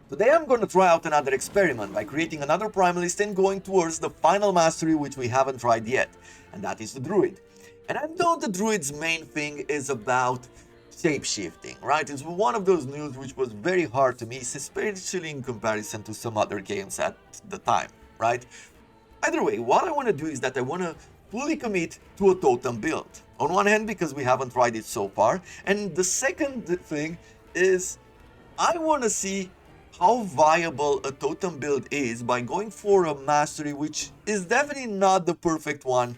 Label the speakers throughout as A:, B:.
A: Today I'm going to try out another experiment by creating another Primalist and going towards the final mastery which we haven't tried yet, and that is the Druid. And I know the Druid's main thing is about shape-shifting, right? It's one of those news which was very hard to miss, especially in comparison to some other games at the time, right? Either way, what I want to do is that I want to fully commit to a totem build. On one hand, because we haven't tried it so far, and the second thing is I want to see how viable a totem build is by going for a mastery which is definitely not the perfect one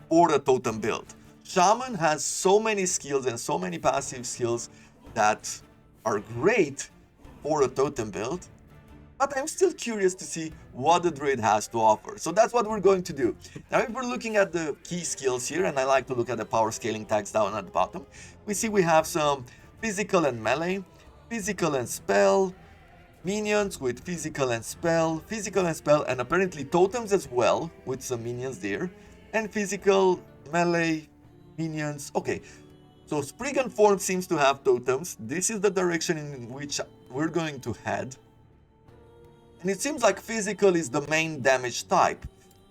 A: for a totem build. Shaman has so many skills and so many passive skills that are great for a totem build, but I'm still curious to see what the Druid has to offer. So that's what we're going to do. Now, if we're looking at the key skills here, and I like to look at the power scaling tags down at the bottom, we see we have some physical and melee, physical and spell, minions with physical and spell, and apparently totems as well, with some minions there, and physical, melee, minions. Okay, so Spriggan form seems to have totems. This is the direction in which we're going to head. And it seems like physical is the main damage type.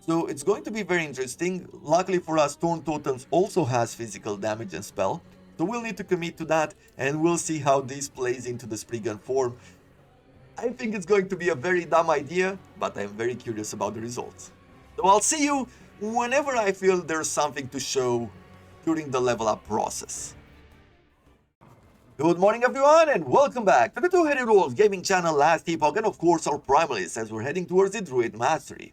A: So it's going to be very interesting. Luckily for us, Torn Totems also has physical damage and spell. So we'll need to commit to that and we'll see how this plays into the Spriggan form. I think it's going to be a very dumb idea, but I'm very curious about the results. So I'll see you whenever I feel there's something to show during the level up process. Good morning everyone and welcome back to the Two-Headed Wolves gaming channel, Last Epoch, and of course our Primalist as we're heading towards the Druid Mastery.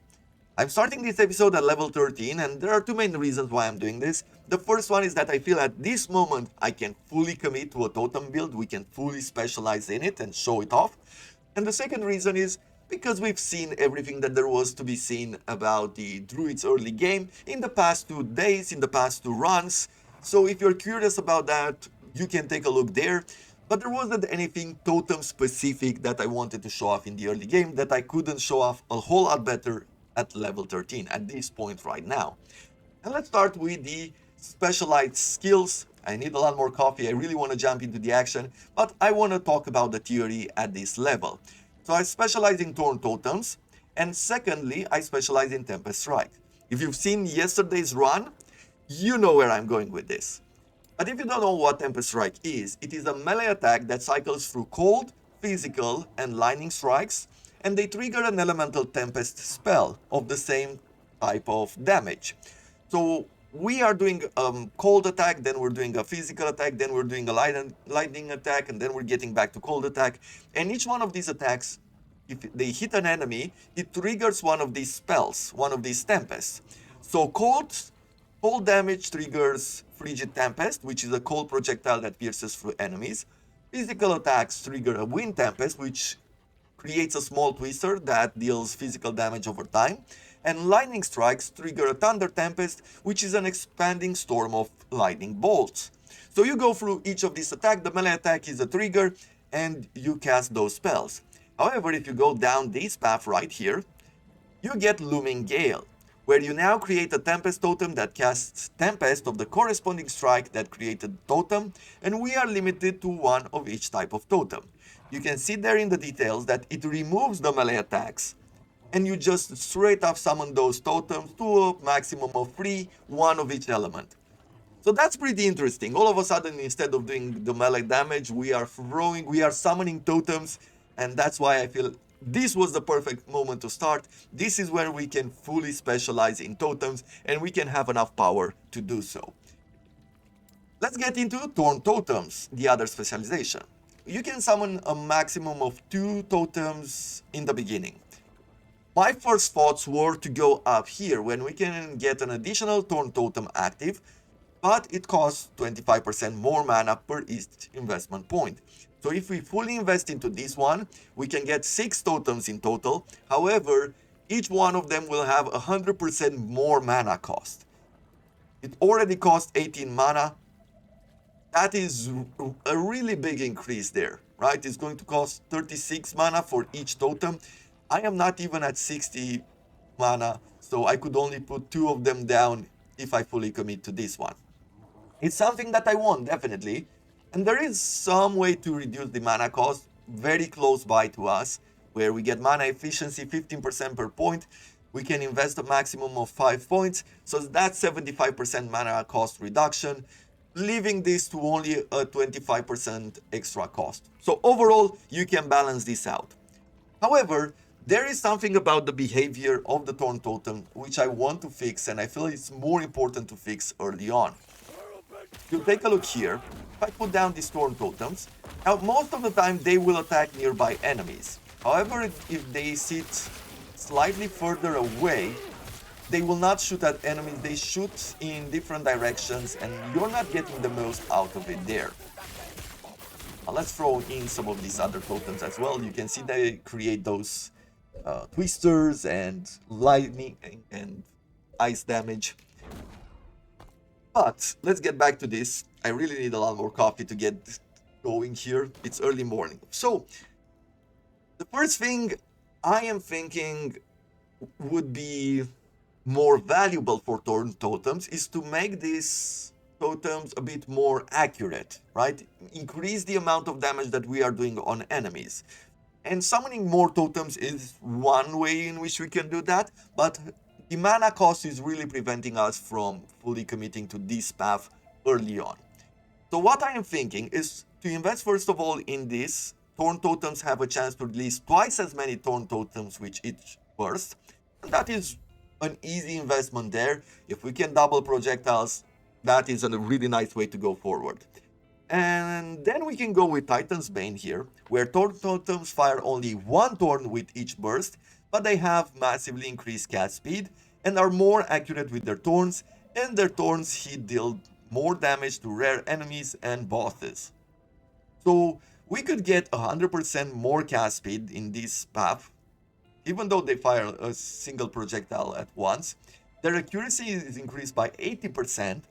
A: I'm starting this episode at level 13 and there are two main reasons why I'm doing this. The first one is that I feel at this moment I can fully commit to a totem build, we can fully specialize in it and show it off. And the second reason is because we've seen everything that there was to be seen about the Druid's early game in the past 2 days, in the past 2 runs. So if you're curious about that, you can take a look there. But there wasn't anything totem specific that I wanted to show off in the early game that I couldn't show off a whole lot better at level 13 at this point right now. And let's start with the specialized skills. I need a lot more coffee, I really want to jump into the action, but I want to talk about the theory at this level. So I specialize in Torn Totems, and secondly, I specialize in Tempest Strike. If you've seen yesterday's run, you know where I'm going with this. But if you don't know what Tempest Strike is, it is a melee attack that cycles through cold, physical, and lightning strikes, and they trigger an elemental Tempest spell of the same type of damage. So we are doing a cold attack, then we're doing a physical attack, then we're doing a lightning attack, and then we're getting back to cold attack. And each one of these attacks, if they hit an enemy, it triggers one of these spells, one of these tempests. So cold damage triggers Frigid Tempest, which is a cold projectile that pierces through enemies. Physical attacks trigger a Wind Tempest, which creates a small twister that deals physical damage over time. And lightning strikes trigger a Thunder Tempest, which is an expanding storm of lightning bolts. So you go through each of these attacks, the melee attack is a trigger, and you cast those spells. However, if you go down this path right here, you get Looming Gale, where you now create a Tempest totem that casts Tempest of the corresponding strike that created totem, and we are limited to one of each type of totem. You can see there in the details that it removes the melee attacks, and you just straight up summon those totems to a maximum of 3, one of each element. So that's pretty interesting. All of a sudden, instead of doing the melee damage, we are summoning totems, and that's why I feel this was the perfect moment to start. This is where we can fully specialize in totems, and we can have enough power to do so. Let's get into Torn Totems, the other specialization. You can summon a maximum of 2 totems in the beginning. My first thoughts were to go up here when we can get an additional Torn Totem active, but it costs 25% more mana per each investment point. So if we fully invest into this one, we can get 6 totems in total. However, each one of them will have 100% more mana cost. It already costs 18 mana. That is a really big increase there, right? It's going to cost 36 mana for each totem. I am not even at 60 mana, so I could only put 2 of them down if I fully commit to this one. It's something that I want, definitely, and there is some way to reduce the mana cost very close by to us. where we get mana efficiency 15% per point. We can invest a maximum of 5 points, so that's 75% mana cost reduction, leaving this to only a 25% extra cost. So overall, you can balance this out. However, there is something about the behavior of the Thorn Totem which I want to fix, and I feel it's more important to fix early on. If you take a look here, if I put down these Thorn Totems, now most of the time they will attack nearby enemies. However, if they sit slightly further away, they will not shoot at enemies, they shoot in different directions, and you're not getting the most out of it there. Now let's throw in some of these other totems as well. You can see they create those twisters and lightning and ice damage. But let's get back to this. I really need a lot more coffee to get going here. It's early morning. So the first thing I am thinking would be more valuable for Thorn Totems is to make these totems a bit more accurate, right? Increase the amount of damage that we are doing on enemies. And summoning more totems is one way in which we can do that, but the mana cost is really preventing us from fully committing to this path early on. So what I am thinking is to invest first of all in this. Thorn Totems have a chance to release twice as many Thorn Totems with each burst, and that is an easy investment there. If we can double projectiles, that is a really nice way to go forward. And then we can go with Titan's Bane here, where Thorn Totems fire only one Thorn with each burst, but they have massively increased cast speed and are more accurate with their Thorns, and their Thorns deal more damage to rare enemies and bosses. So we could get 100% more cast speed in this path, even though they fire a single projectile at once. Their accuracy is increased by 80%,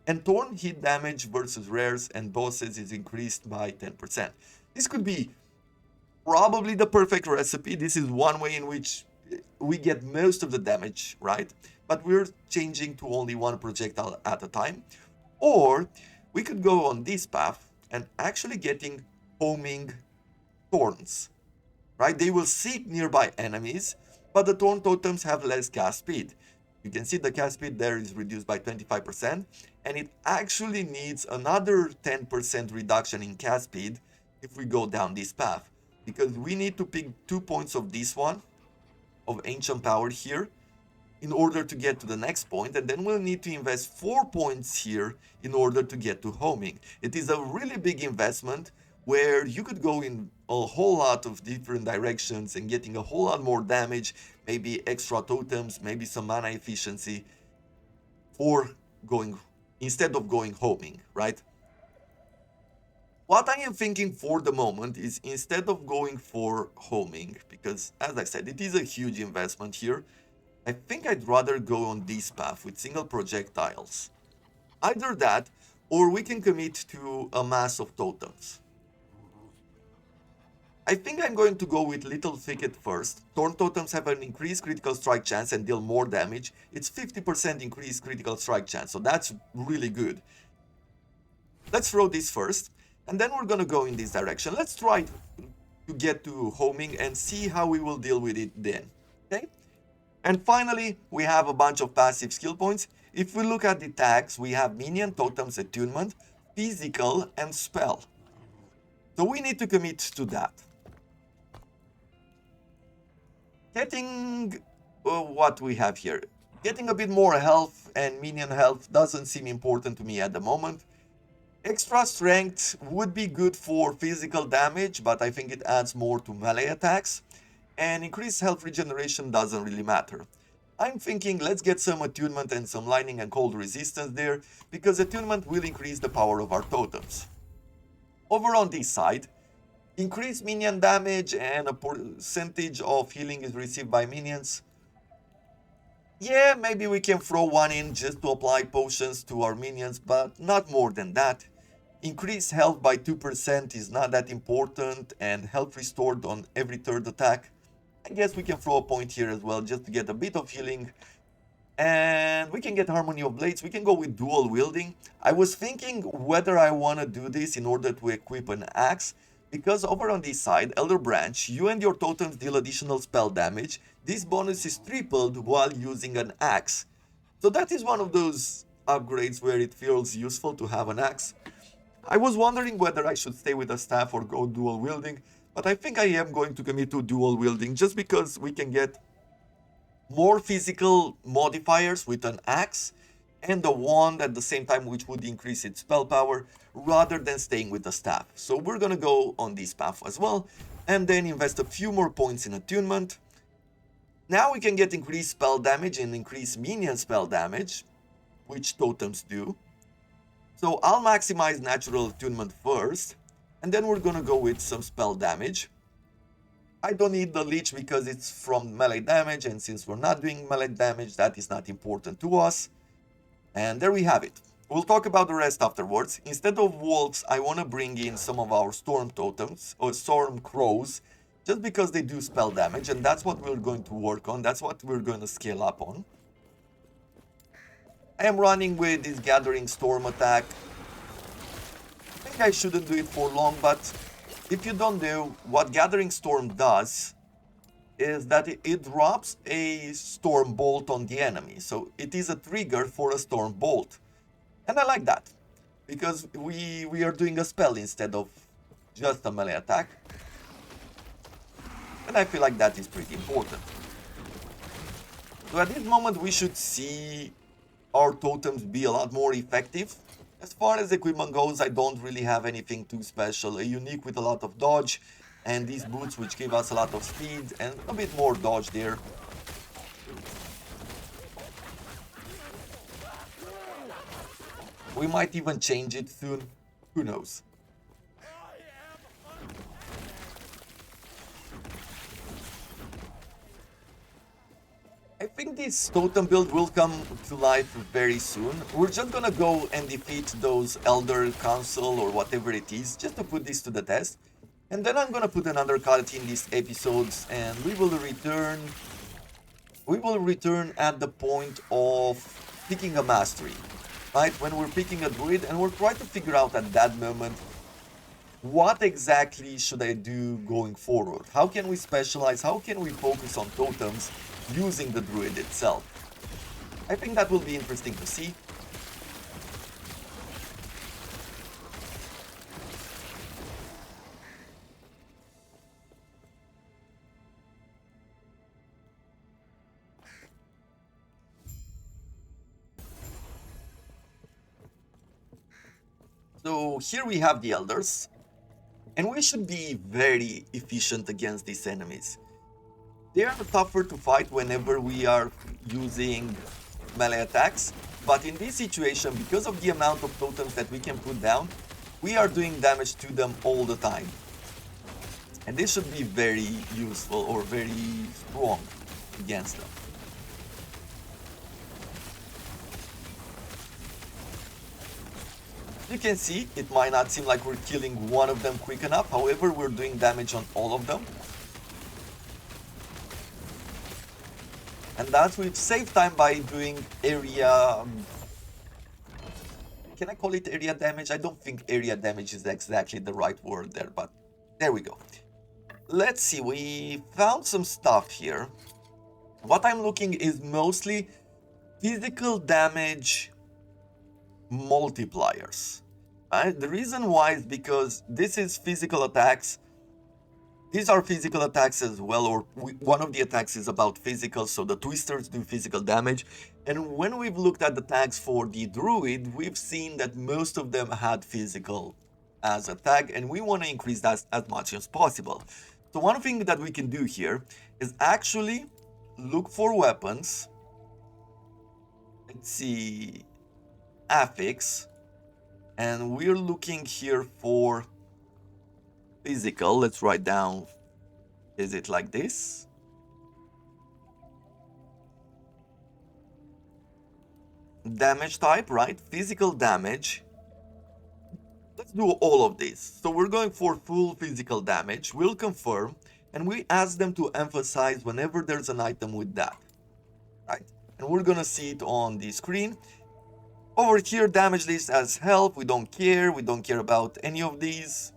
A: and Thorn hit damage versus rares and bosses is increased by 10%. This could be probably the perfect recipe. This is one way in which we get most of the damage, right? But we're changing to only one projectile at a time. Or we could go on this path and actually getting homing Thorns, right? They will seek nearby enemies, but the Thorn Totems have less cast speed. You can see the cast speed there is reduced by 25%, and it actually needs another 10% reduction in cast speed if we go down this path, because we need to pick 2 points of this one, of Ancient Power here, in order to get to the next point, and then we'll need to invest 4 points here in order to get to homing. It is a really big investment where you could go in a whole lot of different directions and getting a whole lot more damage, maybe extra totems, maybe some mana efficiency, for going, instead of going homing, right? What I am thinking for the moment is, instead of going for homing, because as I said, it is a huge investment here, I think I'd rather go on this path with single projectiles. Either that, or we can commit to a mass of totems. I think I'm going to go with Little Thicket first. Thorn Totems have an increased critical strike chance and deal more damage. It's 50% increased critical strike chance, so that's really good. Let's throw this first, and then we're gonna go in this direction. Let's try to get to homing and see how we will deal with it then, okay? And finally, we have a bunch of passive skill points. If we look at the tags, we have Minion, Totems, Attunement, Physical, and Spell. So we need to commit to that. Getting what we have here. Getting a bit more health and minion health doesn't seem important to me at the moment. Extra strength would be good for physical damage, but I think it adds more to melee attacks. And increased health regeneration doesn't really matter. I'm thinking let's get some attunement and some lightning and cold resistance there, because attunement will increase the power of our totems. Over on this side, increased minion damage and a percentage of healing is received by minions. Yeah, maybe we can throw one in just to apply potions to our minions, but not more than that. Increased health by 2% is not that important, and health restored on every third attack. I guess we can throw a point here as well just to get a bit of healing. And we can get Harmony of Blades. We can go with dual wielding. I was thinking whether I want to do this in order to equip an axe, because over on this side, Elder Branch, you and your totems deal additional spell damage. This bonus is tripled while using an axe. So that is one of those upgrades where it feels useful to have an axe. I was wondering whether I should stay with a staff or go dual wielding, but I think I am going to commit to dual wielding just because we can get more physical modifiers with an axe and a wand at the same time, which would increase its spell power rather than staying with the staff. So we're gonna go on this path as well and then invest a few more points in attunement. Now we can get increased spell damage and increased minion spell damage, which totems do. So I'll maximize natural attunement first, and then we're gonna go with some spell damage. I don't need the leech because it's from melee damage, and since we're not doing melee damage, that is not important to us. And there we have it. We'll talk about the rest afterwards. Instead of wolves, I want to bring in some of our storm totems, or storm crows, just because they do spell damage, and that's what we're going to work on. That's what we're going to scale up on. I am running with this Gathering Storm attack. I think I shouldn't do it for long, but if you don't know, what Gathering Storm does is that it drops a Storm Bolt on the enemy. So it is a trigger for a Storm Bolt. And I like that, because we are doing a spell instead of just a melee attack. And I feel like that is pretty important. So at this moment we should see our totems be a lot more effective. As far as equipment goes, I don't really have anything too special. A unique with a lot of dodge, and these boots which give us a lot of speed and a bit more dodge there. We might even change it soon, who knows. I think this totem build will come to life very soon. We're just gonna go and defeat those Elder Council or whatever it is, just to put this to the test. And then I'm gonna put another card in these episodes, and we will return at the point of picking a mastery, right? When we're picking a druid, and we're trying to figure out at that moment what exactly should I do going forward. How can we specialize? How can we focus on totems using the druid itself? I think that will be interesting to see. So here we have the elders, and we should be very efficient against these enemies. They are tougher to fight whenever we are using melee attacks, but in this situation, because of the amount of totems that we can put down, we are doing damage to them all the time. And this should be very useful or very strong against them. You can see, it might not seem like we're killing one of them quick enough, however, we're doing damage on all of them. And that we've saved time by doing area... Can I call it area damage? I don't think area damage is exactly the right word there, but there we go. Let's see, we found some stuff here. What I'm looking is mostly physical damage multipliers. The reason why is because this is physical attacks. These are physical attacks as well, or one of the attacks is about physical, so the twisters do physical damage. And when we've looked at the tags for the druid, we've seen that most of them had physical as a tag, and we want to increase that as much as possible. So one thing that we can do here is actually look for weapons. Let's see, affix, and we're looking here for physical. Let's write down, is it like this? Damage type, right? Physical damage. Let's do all of this. So we're going for full physical damage. We'll confirm, and we ask them to emphasize whenever there's an item with that, right? And we're gonna see it on the screen. Over here, damage list as health. We don't care about any of these.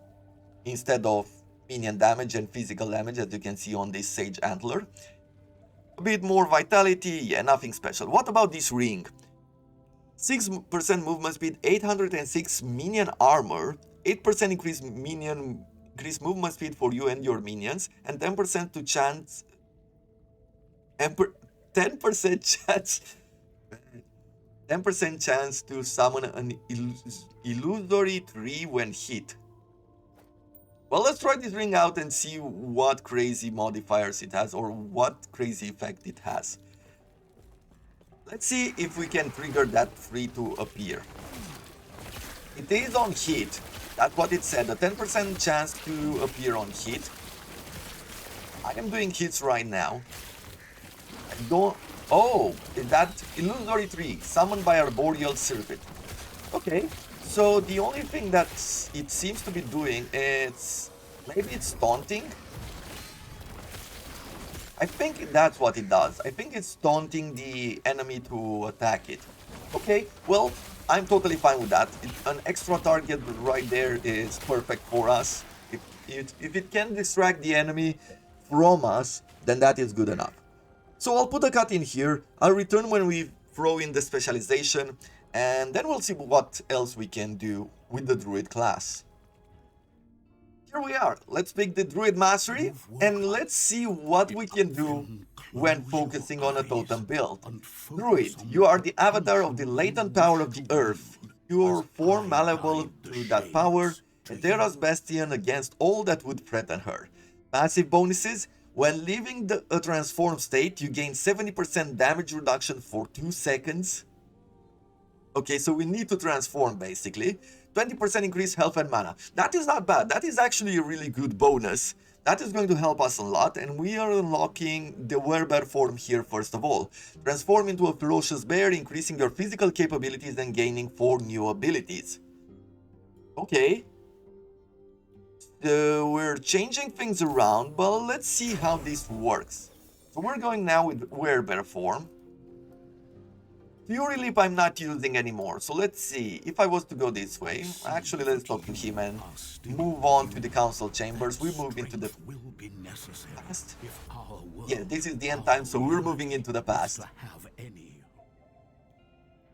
A: instead of minion damage and physical damage, as you can see on this Sage Antler. A bit more vitality, yeah, nothing special. What about this ring? 6% movement speed, 806 minion armor, 8% increased movement speed for you and your minions, and 10% to chance, 10% chance 10% chance to summon an illusory tree when hit. Well, let's try this ring out and see what crazy modifiers it has or what crazy effect it has. Let's see if we can trigger that tree to appear. It is on hit. That's what it said. A 10% chance to appear on hit. I am doing hits right now. I don't... Oh, that illusory tree summoned by Arboreal Circuit. Okay, so the only thing that it seems to be doing is maybe it's taunting. I think that's what it does. I think it's taunting the enemy to attack it. Okay, well, I'm totally fine with that. An extra target right there is perfect for us. If it can distract the enemy from us, then that is good enough. So I'll put a cut in here, I'll return when we throw in the specialization, and then we'll see what else we can do with the Druid class. Here we are, let's pick the Druid Mastery, and let's see what we can do when focusing on a totem build. Druid, you are the avatar of the latent power of the earth. Your form malleable to that power, Eterra's bastion against all that would threaten her. Passive bonuses. When leaving a transformed state, you gain 70% damage reduction for 2 seconds. Okay, so we need to transform basically. 20% increased health and mana. That is not bad. That is actually a really good bonus. That is going to help us a lot, and we are unlocking the werebear form here first of all. Transform into a ferocious bear, increasing your physical capabilities and gaining 4 new abilities. Okay. We're changing things around, but let's see how this works. So we're going now with werebear form. Fury Leap I'm not using anymore, so let's see. If I was to go this way, actually let's talk to him and move on to the council chambers. We move into the past. Yeah, this is the end time, so we're moving into the past.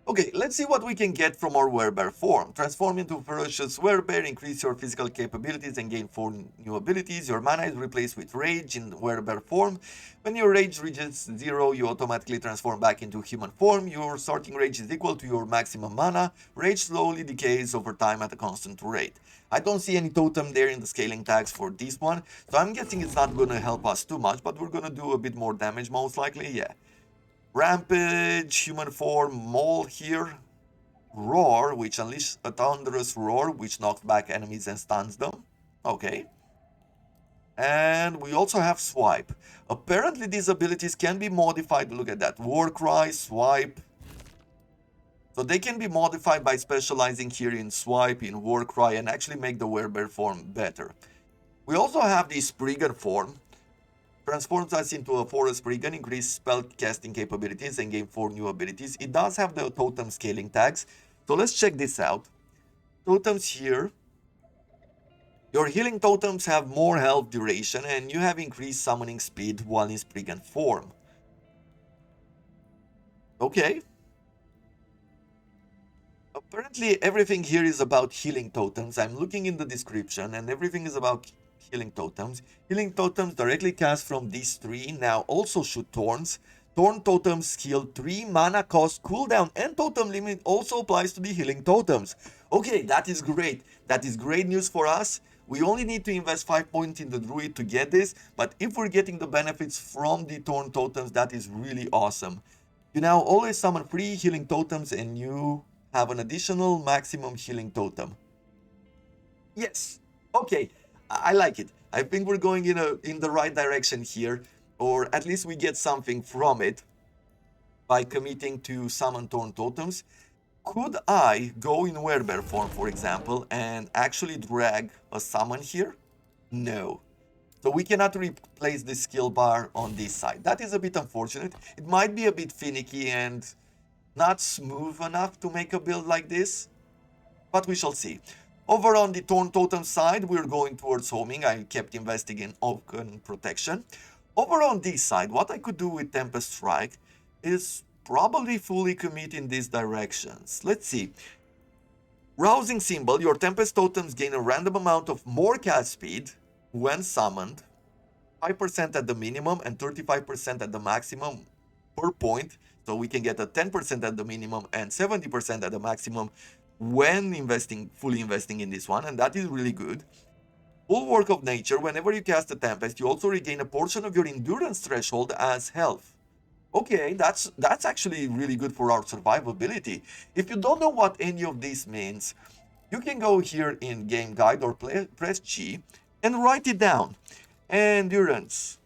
A: Okay, let's see what we can get from our werebear form. Transform into ferocious werebear, increase your physical capabilities and gain 4 new abilities. Your mana is replaced with rage in werebear form. When your rage reaches 0, you automatically transform back into human form. Your starting rage is equal to your maximum mana. Rage slowly decays over time at a constant rate. I don't see any totem there in the scaling tags for this one, so I'm guessing it's not going to help us too much, but we're going to do a bit more damage most likely, yeah. Rampage, human form, Maul here. Roar, which unleashes a thunderous roar, which knocks back enemies and stuns them. Okay. And we also have Swipe. Apparently these abilities can be modified. Look at that. Warcry, Swipe. So they can be modified by specializing here in Swipe, in Warcry, and actually make the werebear form better. We also have the Spriggan form. Transforms us into a forest brigand, increase spell casting capabilities and gain 4 new abilities. It does have the totem scaling tags, so let's check this out. Totems here. Your healing totems have more health duration and you have increased summoning speed while in brigand form. Okay. Apparently everything here is about healing totems. I'm looking in the description and everything is about healing totems. Healing totems directly cast from these 3 now also shoot thorns. Thorn totems heal 3 mana cost cooldown and totem limit also applies to the healing totems. Okay, that is great. That is great news for us. We only need to invest 5 points in the Druid to get this, but if we're getting the benefits from the Thorn totems, that is really awesome. You now always summon 3 healing totems and you have an additional maximum healing totem. Yes, okay. I like it. I think we're going in the right direction here, or at least we get something from it by committing to summon Thorn totems. Could I go in werebear form, for example, and actually drag a summon here? No. So we cannot replace the skill bar on this side. That is a bit unfortunate. It might be a bit finicky and not smooth enough to make a build like this, but we shall see. Over on the Torn Totem side, we're going towards homing. I kept investing in Oaken Protection. Over on this side, what I could do with Tempest Strike is probably fully commit in these directions. Let's see. Rousing Symbol, your Tempest Totems gain a random amount of more cast speed when summoned, 5% at the minimum and 35% at the maximum per point. So we can get a 10% at the minimum and 70% at the maximum when fully investing in this one, and that is really good. Full Work of Nature, whenever you cast a Tempest, you also regain a portion of your endurance threshold as health. Okay, that's actually really good for our survivability. If you don't know what any of this means, you can go here in Game Guide or press G and write it down. Endurance,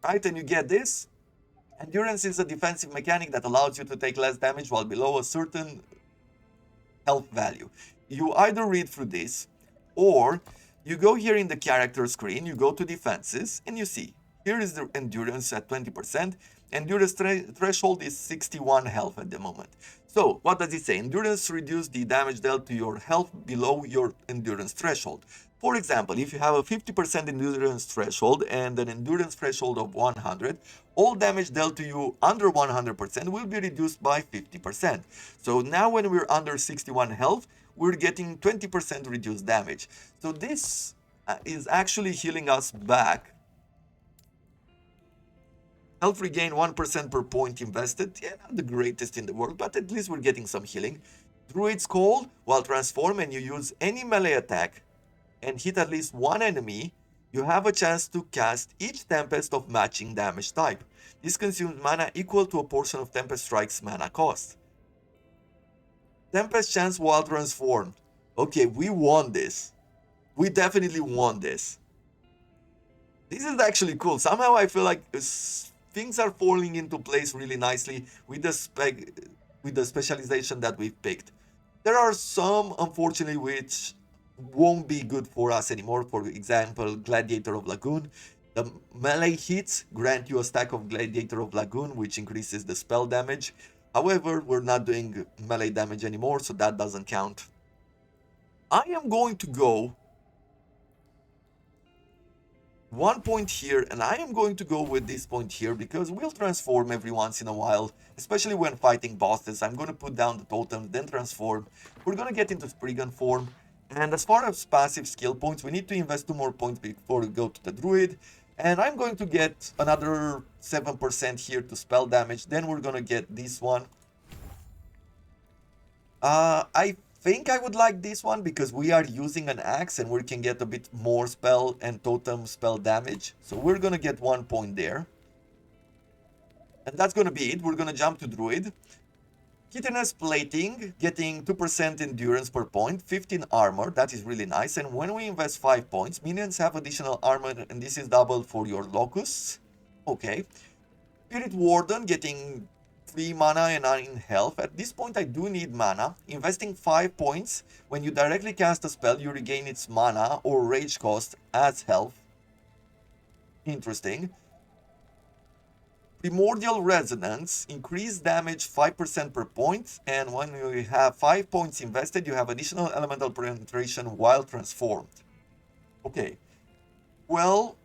A: right? And you get this. Endurance is a defensive mechanic that allows you to take less damage while below a certain health value. You either read through this, or you go here in the character screen, you go to defenses, and you see, here is the endurance at 20%. Endurance threshold is 61 health at the moment. So, what does it say? Endurance reduces the damage dealt to your health below your endurance threshold. For example, if you have a 50% endurance threshold and an endurance threshold of 100, all damage dealt to you under 100% will be reduced by 50%. So now when we're under 61 health, we're getting 20% reduced damage. So this is actually healing us back. Health regain 1% per point invested. Yeah, not the greatest in the world, but at least we're getting some healing. Druid's Call, while transform and you use any melee attack and hit at least one enemy, you have a chance to cast each Tempest of matching damage type. This consumes mana equal to a portion of Tempest Strike's mana cost. Tempest chance while transformed. Okay, we won this. We definitely won this. This is actually cool. Somehow I feel like things are falling into place really nicely with the specialization that we've picked. There are some, unfortunately, which won't be good for us anymore. For example, Gladiator of Lagoon. The melee hits grant you a stack of Gladiator of Lagoon, which increases the spell damage. However, we're not doing melee damage anymore, so that doesn't count. I am going to go 1 point here, and I am going to go with this point here because we'll transform every once in a while, especially when fighting bosses. I'm going to put down the totems, then transform. We're going to get into Spriggan form. And as far as passive skill points, we need to invest 2 more points before we go to the Druid. And I'm going to get another 7% here to spell damage. Then we're going to get this one. I think I would like this one because we are using an axe and we can get a bit more spell and totem spell damage. So we're going to get 1 point there. And that's going to be it. We're going to jump to Druid. Kittiness Plating, getting 2% endurance per point, 15 armor, that is really nice. And when we invest 5 points, minions have additional armor, and this is double for your locusts. Okay. Spirit Warden, getting 3 mana and 9 health. At this point, I do need mana. Investing 5 points, when you directly cast a spell, you regain its mana or rage cost as health. Interesting. Primordial Resonance, increase damage 5% per point, and when you have 5 points invested, you have additional elemental penetration while transformed. Okay, well,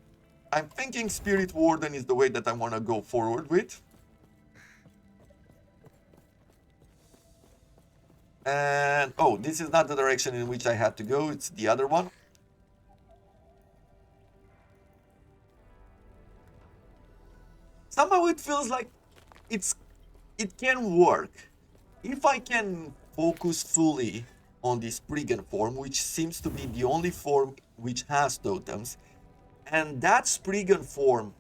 A: I'm thinking Spirit Warden is the way that I want to go forward with. And, oh, this is not the direction in which I had to go, it's the other one. Somehow it feels like it can work. If I can focus fully on this Spriggan form, which seems to be the only form which has totems, and that Spriggan form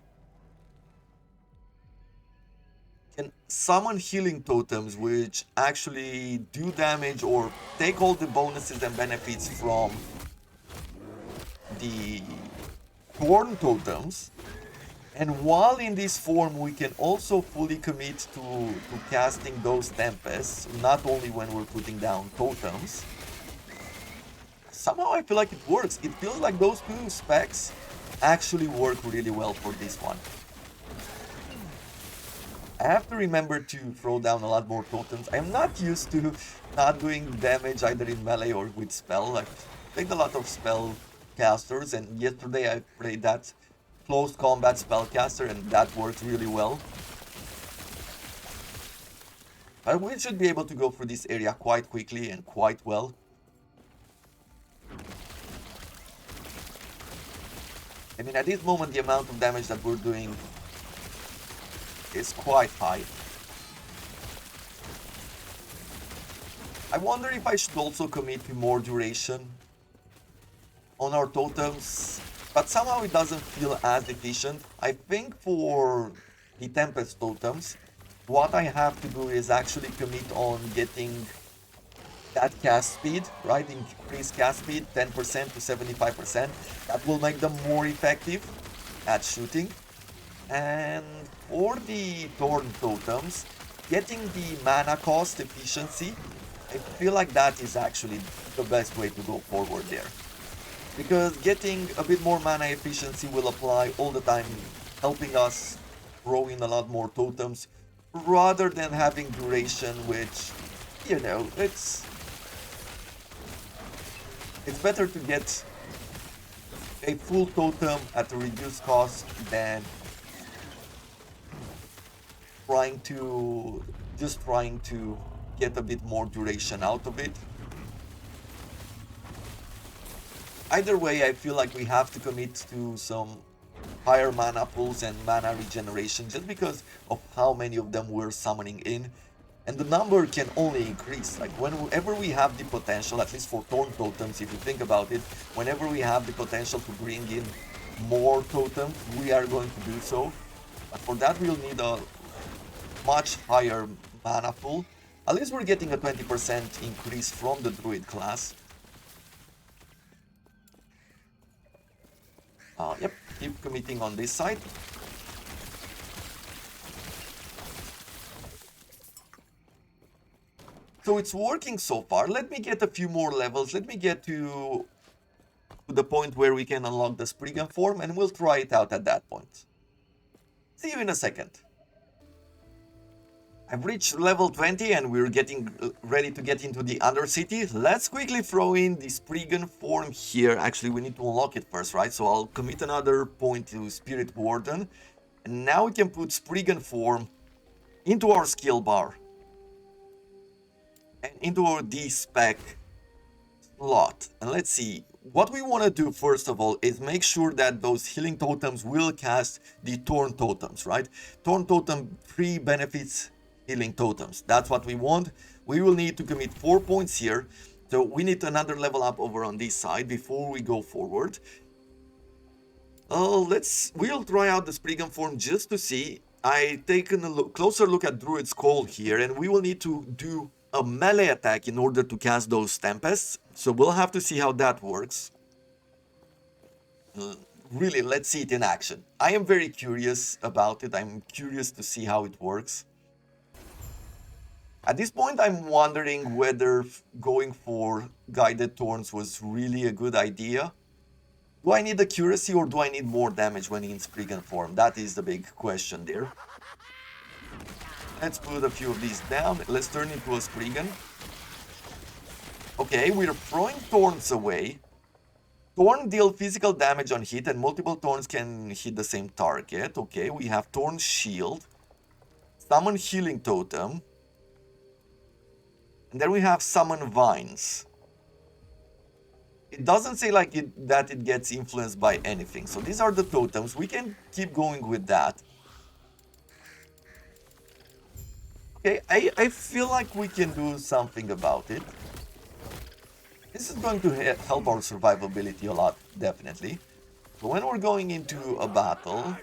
A: can summon healing totems which actually do damage or take all the bonuses and benefits from the Torn totems. And while in this form, we can also fully commit to casting those Tempests, not only when we're putting down totems. Somehow I feel like it works. It feels like those 2 specs actually work really well for this one. I have to remember to throw down a lot more totems. I'm not used to not doing damage either in melee or with spell. I've played a lot of spell casters, and yesterday I played that close combat spellcaster, and that worked really well. But we should be able to go through this area quite quickly and quite well. I mean, at this moment, the amount of damage that we're doing is quite high. I wonder if I should also commit to more duration on our totems, but somehow it doesn't feel as efficient. I think for the Tempest totems, what I have to do is actually commit on getting that cast speed, right? Increase cast speed 10% to 75%. That will make them more effective at shooting. And for the Thorn totems, getting the mana cost efficiency, I feel like that is actually the best way to go forward there. Because getting a bit more mana efficiency will apply all the time, helping us throw in a lot more totems, rather than having duration, which, you know, it's better to get a full totem at a reduced cost than trying to get a bit more duration out of it. Either way, I feel like we have to commit to some higher mana pools and mana regeneration just because of how many of them we're summoning in. And the number can only increase. Like whenever we have the potential, at least for Thorn totems, if you think about it, whenever we have the potential to bring in more totems, we are going to do so. But for that, we'll need a much higher mana pool. At least we're getting a 20% increase from the Druid class. Yep, keep committing on this side. So it's working so far. Let me get a few more levels. Let me get to the point where we can unlock the Spriggan form, and we'll try it out at that point. See you in a second. I've reached level 20 and we're getting ready to get into the Undercity. Let's quickly throw in the Spriggan form here. Actually, we need to unlock it first, right? So I'll commit another point to Spirit Warden. And now we can put Spriggan form into our skill bar. And into our D-spec slot. And let's see. What we want to do first of all is make sure that those healing totems will cast the Thorn totems, right? Thorn totem 3 benefits healing totems. That's what we want. We will need to commit 4 points here. So we need another level up over on this side before we go forward. We'll try out the Spriggan form just to see. I've taken a closer look at Druid's Call here, and we will need to do a melee attack in order to cast those Tempests. So we'll have to see how that works. Really, let's see it in action. I am very curious about it. I'm curious to see how it works. At this point, I'm wondering whether going for Guided Thorns was really a good idea. Do I need accuracy or do I need more damage when in Spriggan form? That is the big question there. Let's put a few of these down. Let's turn into a Spriggan. Okay, we're throwing Thorns away. Thorn deal physical damage on hit and multiple Thorns can hit the same target. Okay, we have Thorn Shield. Summon Healing Totem. And then we have Summon Vines. It doesn't say like that it gets influenced by anything. So these are the totems. We can keep going with that. Okay, I feel like we can do something about it. This is going to help our survivability a lot, definitely. So when we're going into a battle,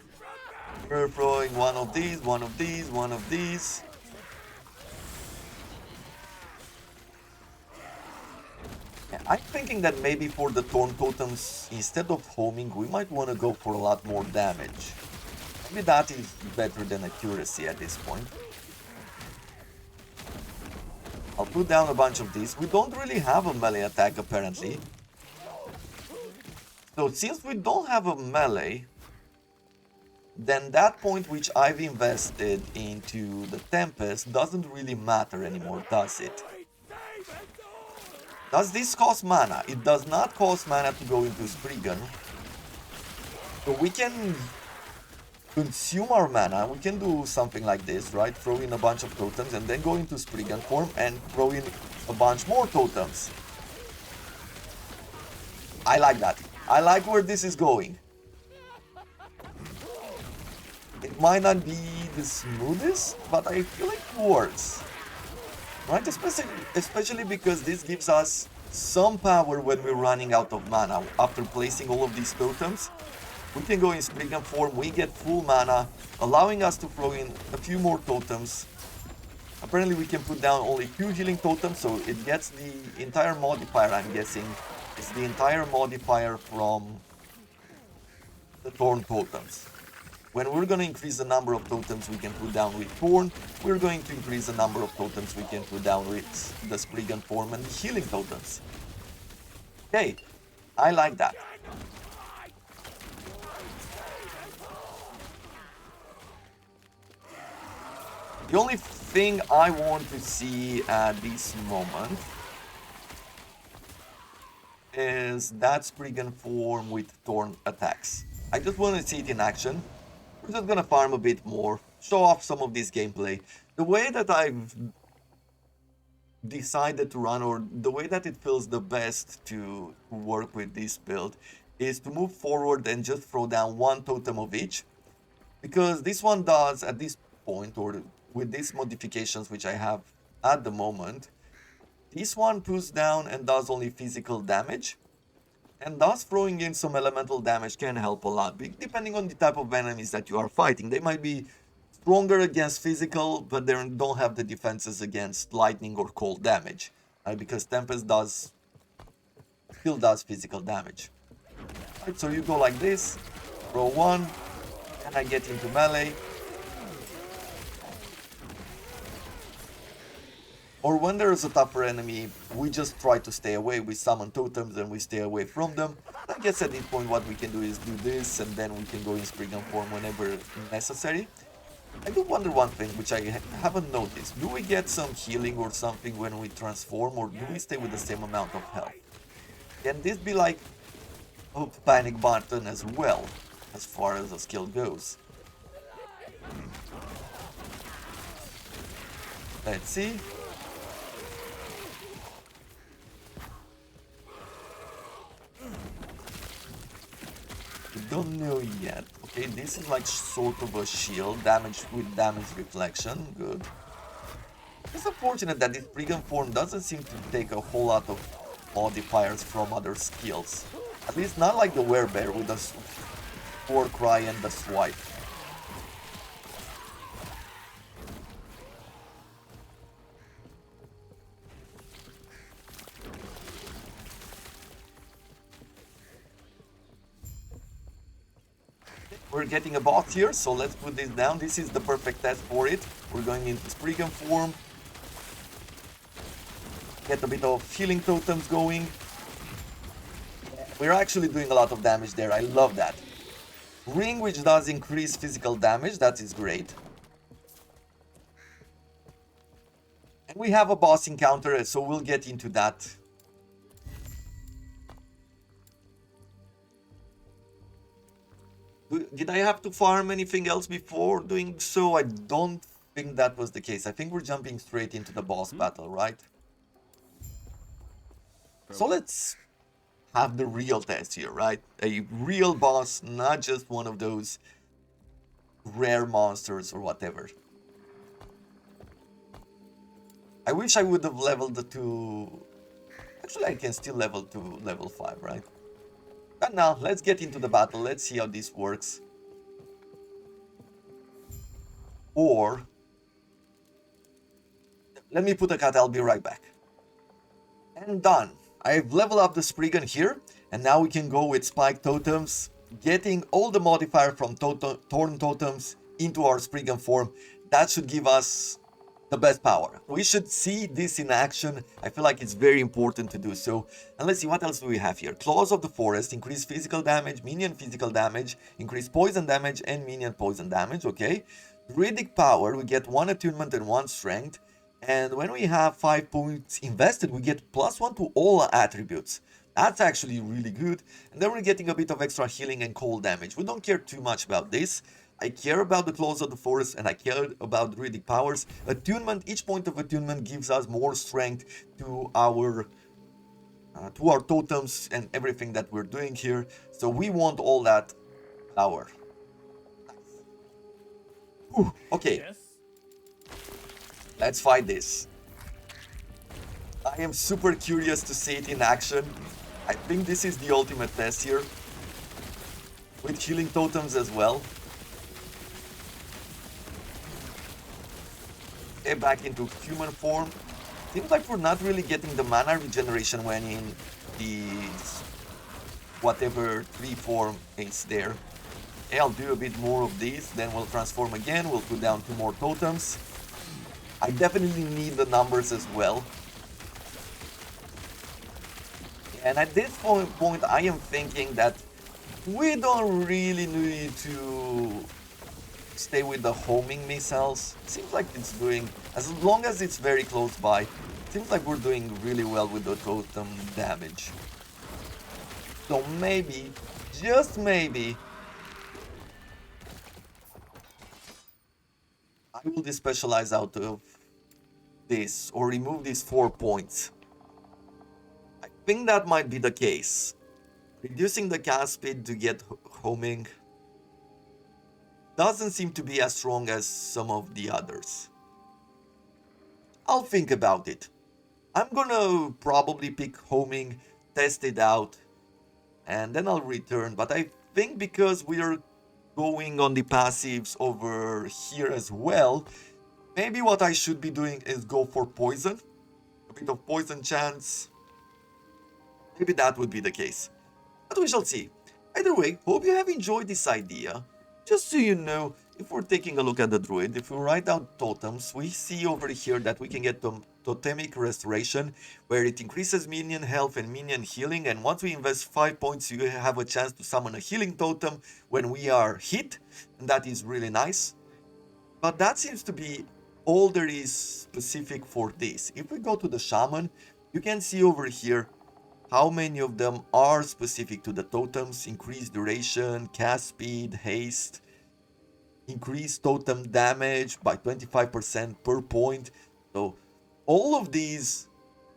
A: we're throwing one of these, one of these, one of these. I'm thinking that maybe for the Thorn totems, instead of homing, we might want to go for a lot more damage. Maybe that is better than accuracy at this point. I'll put down a bunch of these. We don't really have a melee attack apparently. So since we don't have a melee, then that point which I've invested into the Tempest doesn't really matter anymore, does it? Does this cost mana? It does not cost mana to go into Spriggan. So we can consume our mana, we can do something like this, right? Throw in a bunch of totems and then go into Spriggan form and throw in a bunch more totems. I like that. I like where this is going. It might not be the smoothest, but I feel like it works. Right? Especially because this gives us some power when we're running out of mana. After placing all of these totems, we can go in Spriggan form, we get full mana, allowing us to throw in a few more totems. Apparently we can put down only 2 healing totems, so it gets the entire modifier, I'm guessing. It's the entire modifier from the Thorn totems. When we're going to increase the number of totems we can put down with Thorn, we're going to increase the number of totems we can put down with the Spriggan form and the healing totems. Okay, I like that. The only thing I want to see at this moment is that Spriggan form with Thorn attacks. I just want to see it in action. We're just gonna farm a bit more, show off some of this gameplay. The way that I've decided to run, or the way that it feels the best to work with this build, is to move forward and just throw down 1 totem of each. Because this one does, at this point, or with these modifications which I have at the moment, this one pushes down and does only physical damage. And thus throwing in some elemental damage can help a lot, depending on the type of enemies that you are fighting. They might be stronger against physical, but they don't have the defenses against lightning or cold damage. Right? Because Tempest still does physical damage. Right, so you go like this, throw 1, and I get into melee. Or when there is a tougher enemy, we just try to stay away. We summon totems and we stay away from them. I guess at this point what we can do is do this, and then we can go in Spriggan form whenever necessary. I do wonder one thing, which I haven't noticed. Do we get some healing or something when we transform, or do we stay with the same amount of health? Can this be like a panic button as well, as far as the skill goes? Let's see. Don't know yet. Okay, this is like sort of a shield, damage with damage reflection. Good. It's unfortunate that this Spriggan form doesn't seem to take a whole lot of modifiers from other skills. At least not like the Werebear with the War Cry and the Swipe. We're getting a boss here, so let's put this down. This is the perfect test for it. We're going into Spriggan form. Get a bit of healing totems going. We're actually doing a lot of damage there. I love that. Ring, which does increase physical damage. That is great. And we have a boss encounter, so we'll get into that. Did I have to farm anything else before doing so? I don't think that was the case. I think we're jumping straight into the boss battle, right? So let's have the real test here, right? A real boss, not just one of those rare monsters or whatever. I wish I would have leveled to... Actually, I can still level to level 5, right? But now, let's get into the battle. Let's see how this works. Or... Let me put a cut, I'll be right back. And done. I've leveled up the Spriggan here, and now we can go with Spike Totems, getting all the modifier from Thorn Totems into our Spriggan form. That should give us the best power. We should see this in action. I feel like it's very important to do so. And let's see, what else do we have here? Claws of the Forest, increase physical damage, minion physical damage, increase poison damage and minion poison damage, okay. Druidic power, we get 1 attunement and 1 strength. And when we have 5 points invested, we get +1 to all attributes. That's actually really good. And then we're getting a bit of extra healing and cold damage. We don't care too much about this. I care about the Claws of the Forest and I care about Druidic powers. Attunement, each point of attunement gives us more strength to our totems and everything that we're doing here. So we want all that power. Nice. Okay.
B: Yes.
A: Let's fight this. I am super curious to see it in action. I think this is the ultimate test here. With healing totems as well. Okay, back into human form. Seems like we're not really getting the mana regeneration when in the whatever 3 form is there. Okay, I'll do a bit more of this, then we'll transform again, we'll put down 2 more totems. I definitely need the numbers as well. And at this point I am thinking that we don't really need to stay with the homing missiles. Seems like it's doing, as long as it's very close by, seems like we're doing really well with the totem damage. So maybe, just maybe, I will despecialize out of this or remove these 4 points. I think that might be the case. Reducing the cast speed to get homing doesn't seem to be as strong as some of the others. I'll think about it. I'm gonna probably pick homing, test it out, and then I'll return. But I think because we are going on the passives over here as well, maybe what I should be doing is go for poison. A bit of poison chance. Maybe that would be the case. But we shall see. Either way, hope you have enjoyed this idea. Just so you know, if we're taking a look at the Druid, if we write down totems, we see over here that we can get totemic restoration, where it increases minion health and minion healing, and once we invest 5 points, you have a chance to summon a healing totem when we are hit, and that is really nice. But that seems to be all there is specific for this. If we go to the Shaman, you can see over here how many of them are specific to the totems. Increased duration, cast speed, haste, increased totem damage by 25% per point. So all of these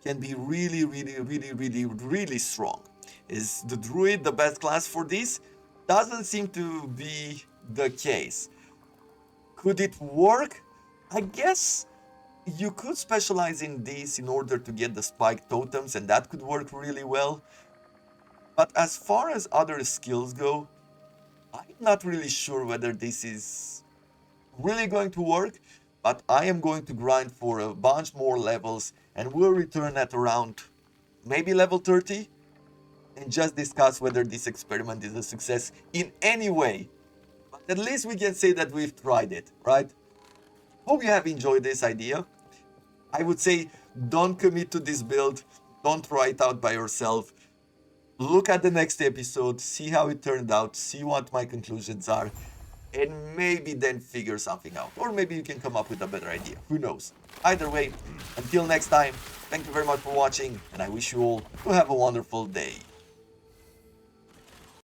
A: can be really strong. Is the Druid the best class for this? Doesn't seem to be the case. Could it work? I guess you could specialize in this in order to get the spike totems, and that could work really well. But as far as other skills go, I'm not really sure whether this is really going to work, but I am going to grind for a bunch more levels, and we'll return at around maybe level 30 and just discuss whether this experiment is a success in any way. But at least we can say that we've tried it, right? Hope you have enjoyed this idea. I would say don't commit to this build, don't try it out by yourself. Look at the next episode, see how it turned out, see what my conclusions are, and maybe then figure something out. Or maybe you can come up with a better idea, who knows. Either way, until next time, thank you very much for watching, and I wish you all to have a wonderful day.